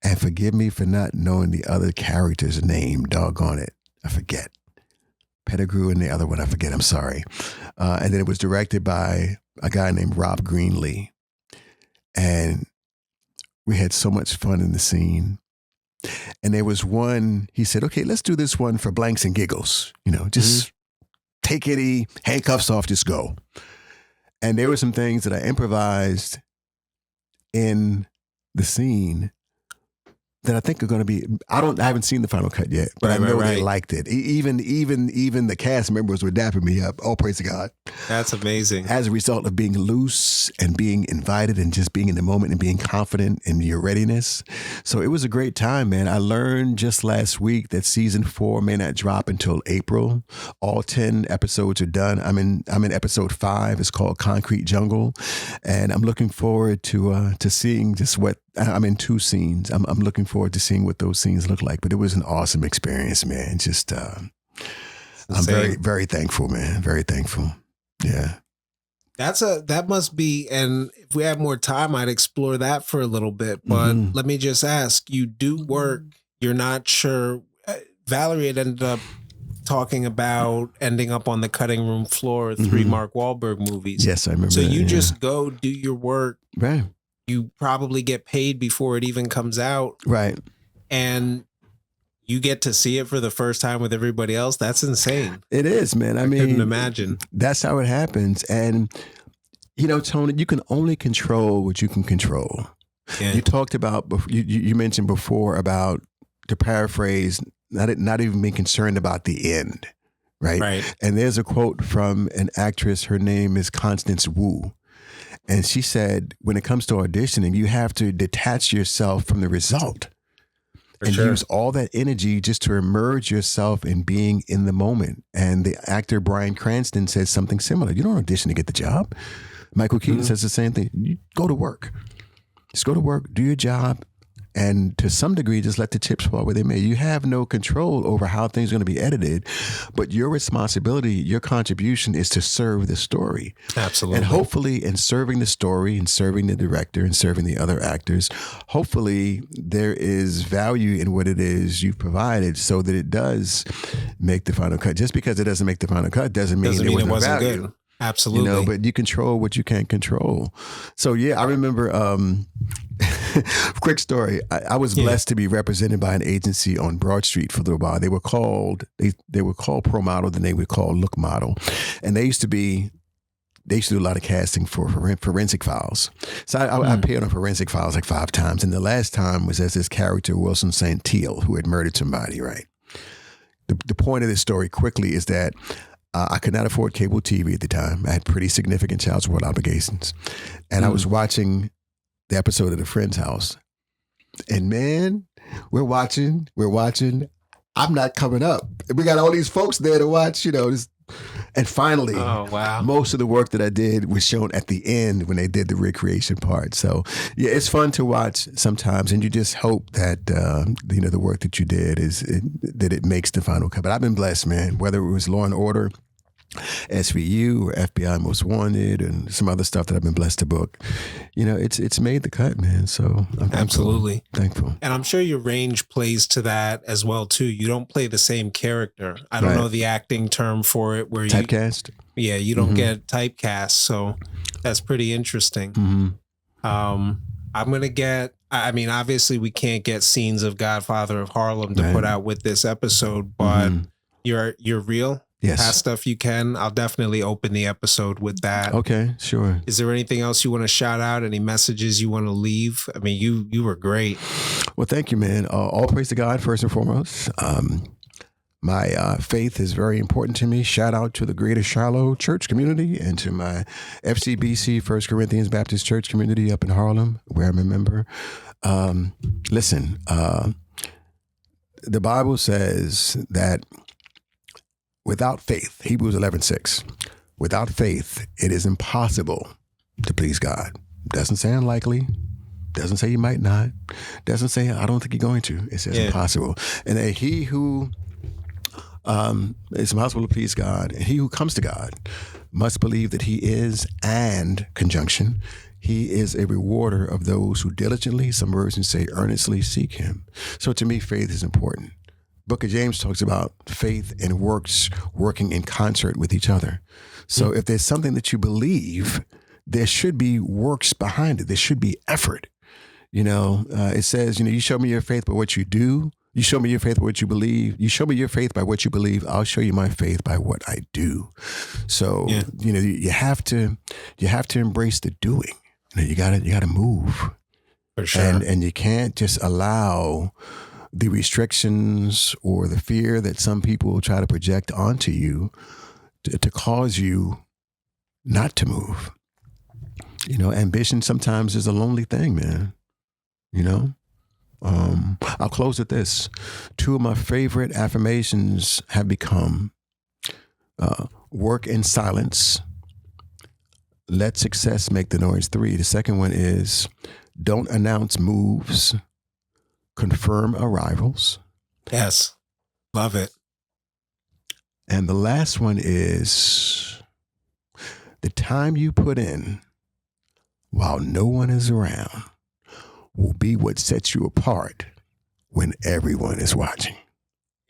and forgive me for not knowing the other character's name, doggone it, I forget. Pettigrew and the other one, I forget, I'm sorry. And then it was directed by a guy named Rob Greenlee. And we had so much fun in the scene. And there was one, he said, okay, let's do this one for blanks and giggles. Just take it, handcuffs off, just go. And there were some things that I improvised in the scene that I think are going to be, I haven't seen the final cut yet, but I know they liked it. Even the cast members were dapping me up. All praise to God. That's amazing. As a result of being loose and being invited and just being in the moment and being confident in your readiness. So it was a great time, man. I learned just last week that season 4 may not drop until April. All 10 episodes are done. I'm in episode 5. It's called Concrete Jungle. And I'm looking forward to seeing just what, I'm in 2 scenes. I'm looking forward to seeing what those scenes look like. But it was an awesome experience, man. Just, I'm very, very thankful, man. Very thankful. Yeah. That must be, and if we have more time, I'd explore that for a little bit. But let me just ask, you do work, you're not sure. Valerie had ended up talking about ending up on the cutting room floor of 3 Mark Wahlberg movies. Yes, I remember. So that, you just go do your work. Right. You probably get paid before it even comes out. Right. And you get to see it for the first time with everybody else. That's insane. It is, man. I mean, couldn't imagine. That's how it happens. And, Tony, you can only control what you can control. Yeah. You talked about, you mentioned before about, to paraphrase, not even being concerned about the end. Right. And there's a quote from an actress. Her name is Constance Wu. And she said, when it comes to auditioning, you have to detach yourself from the result and use all that energy just to immerse yourself in being in the moment. And the actor Bryan Cranston says something similar. You don't audition to get the job. Michael Keaton says the same thing. You go to work. Just go to work, do your job, and to some degree, just let the chips fall where they may. You have no control over how things are going to be edited, but your responsibility, your contribution is to serve the story. Absolutely. And hopefully in serving the story and serving the director and serving the other actors, hopefully there is value in what it is you've provided so that it does make the final cut. Just because it doesn't make the final cut doesn't mean it wasn't value. Good. Absolutely. But you control what you can't control. So yeah, I remember, quick story. I was blessed to be represented by an agency on Broad Street for a little while. They were called Pro Model, then they were called Look Model. And they used to do a lot of casting for Forensic Files. So I appeared on Forensic Files like 5 times. And the last time was as this character, Wilson Santil, who had murdered somebody, right? The point of this story quickly is that I could not afford cable TV at the time. I had pretty significant child support obligations. And I was watching the episode of The Friend's House. And man, we're watching. I'm not coming up. We got all these folks there to watch, And finally, most of the work that I did was shown at the end when they did the recreation part. So yeah, it's fun to watch sometimes, and you just hope that the work that you did that it makes the final cut. But I've been blessed, man. Whether it was Law and Order, SVU, or FBI Most Wanted, and some other stuff that I've been blessed to book, it's made the cut, man. So I'm absolutely thankful. And I'm sure your range plays to that as well too. You don't play the same character. I don't know the acting term for it, where typecast. You don't get typecast. So that's pretty interesting. I'm gonna get. I mean, obviously, we can't get scenes of Godfather of Harlem to put out with this episode, but you're real. Yes. Past stuff you can. I'll definitely open the episode with that. Okay, sure. Is there anything else you want to shout out? Any messages you want to leave? I mean, you were great. Well, thank you, man. All praise to God, first and foremost. My faith is very important to me. Shout out to the Greater Shiloh Church community and to my FCBC, First Corinthians Baptist Church community up in Harlem, where I'm a member. Listen, the Bible says that without faith, Hebrews 11:6, without faith, it is impossible to please God. Doesn't say unlikely, Doesn't say you might not. Doesn't say, I don't think you're going to. It says impossible. And that he who is impossible to please God, and he who comes to God must believe that he is, and conjunction, he is a rewarder of those who diligently, some versions say earnestly, seek him. So to me, faith is important. Book of James talks about faith and works working in concert with each other. So if there's something that you believe, there should be works behind it. There should be effort. It says, you show me your faith by what you do. You show me your faith by what you believe. You show me your faith by what you believe. I'll show you my faith by what I do. So, you have to embrace the doing. You gotta move. For sure. And you can't just allow the restrictions or the fear that some people try to project onto you to cause you not to move. Ambition sometimes is a lonely thing, man. I'll close with this. 2 of my favorite affirmations have become work in silence, let success make the noise. 3. The second one is don't announce moves, confirm arrivals. Yes. Love it. And the last one is the time you put in while no one is around will be what sets you apart when everyone is watching.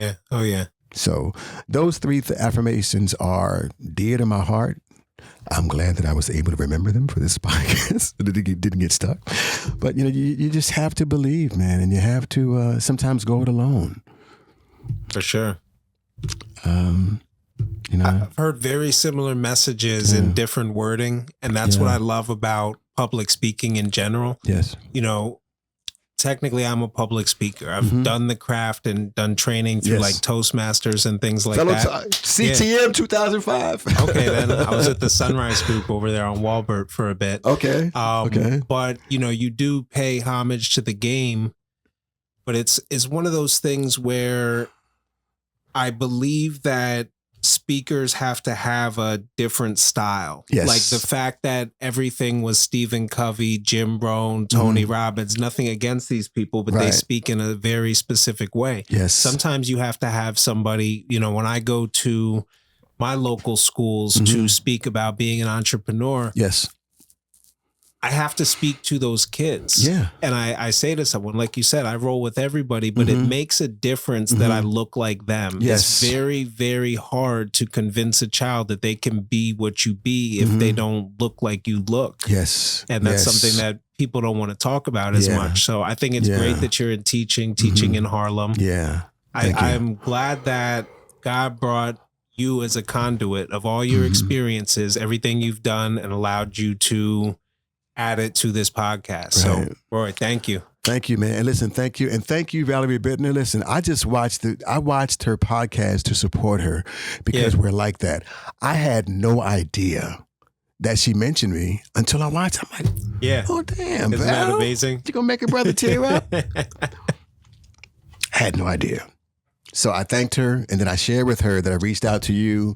Yeah. Oh, yeah. So those 3 affirmations are dear to my heart. I'm glad that I was able to remember them for this podcast. That it didn't get stuck. But, you just have to believe, man. And you have to sometimes go it alone. For sure. I've heard very similar messages in different wording. And that's what I love about public speaking in general. Yes. Technically I'm a public speaker. I've done the craft and done training through like Toastmasters and things like that. CTM 2005. Okay, then I was at the Sunrise Group over there on Walbert for a bit. Okay. But you do pay homage to the game, but it's one of those things where I believe that speakers have to have a different style. Yes. Like the fact that everything was Stephen Covey, Jim Rohn, Tony Robbins, nothing against these people, but they speak in a very specific way. Yes. Sometimes you have to have somebody, when I go to my local schools to speak about being an entrepreneur. Yes. I have to speak to those kids. Yeah. And I say to someone, like you said, I roll with everybody, but it makes a difference that I look like them. Yes. It's very, very hard to convince a child that they can be what you be if they don't look like you look. Yes. And that's something that people don't want to talk about as much. So I think it's great that you're in teaching in Harlem. Yeah. I'm glad that God brought you as a conduit of all your experiences, everything you've done, and allowed you to add it to this podcast. So, Roy, thank you. Thank you, man. And listen, thank you. And thank you, Valerie Bittner. Listen, I watched her podcast to support her because we're like that. I had no idea that she mentioned me until I watched. I'm like, oh, damn. Isn't that amazing? You going to make a brother tear up? I had no idea. So I thanked her, and then I shared with her that I reached out to you,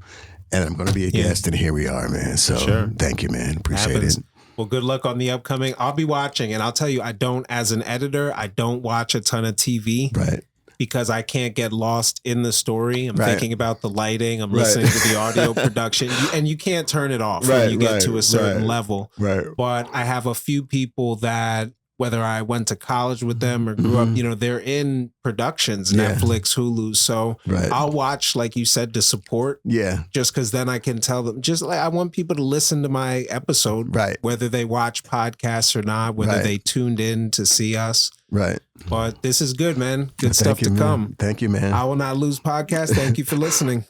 and I'm going to be a guest, and here we are, man. So thank you, man. Appreciate it. Well, good luck on the upcoming. I'll be watching, and I'll tell you, as an editor, I don't watch a ton of TV. Right. Because I can't get lost in the story. I'm thinking about the lighting. I'm listening to the audio production. And you can't turn it off when you get to a certain level. Right. But I have a few people that, whether I went to college with them or grew up, they're in productions, Netflix, Hulu. So I'll watch, like you said, to support. Yeah. Just because then I can tell them, I want people to listen to my episode, whether they watch podcasts or not, whether they tuned in to see us. Right. But this is good, man. Good stuff to come. Thank you, man. I Will Not Lose podcast. Thank you for listening.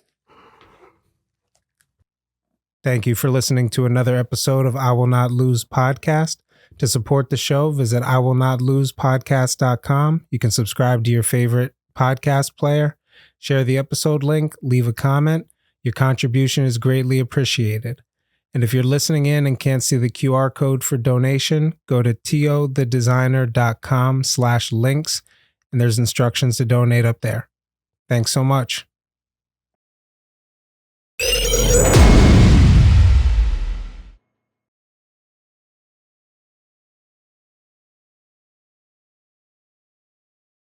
Thank you for listening to another episode of I Will Not Lose podcast. To support the show, visit iwillnotlosepodcast.com. You can subscribe to your favorite podcast player, share the episode link, leave a comment. Your contribution is greatly appreciated. And if you're listening in and can't see the QR code for donation, go to tothedesigner.com/links, and there's instructions to donate up there. Thanks so much.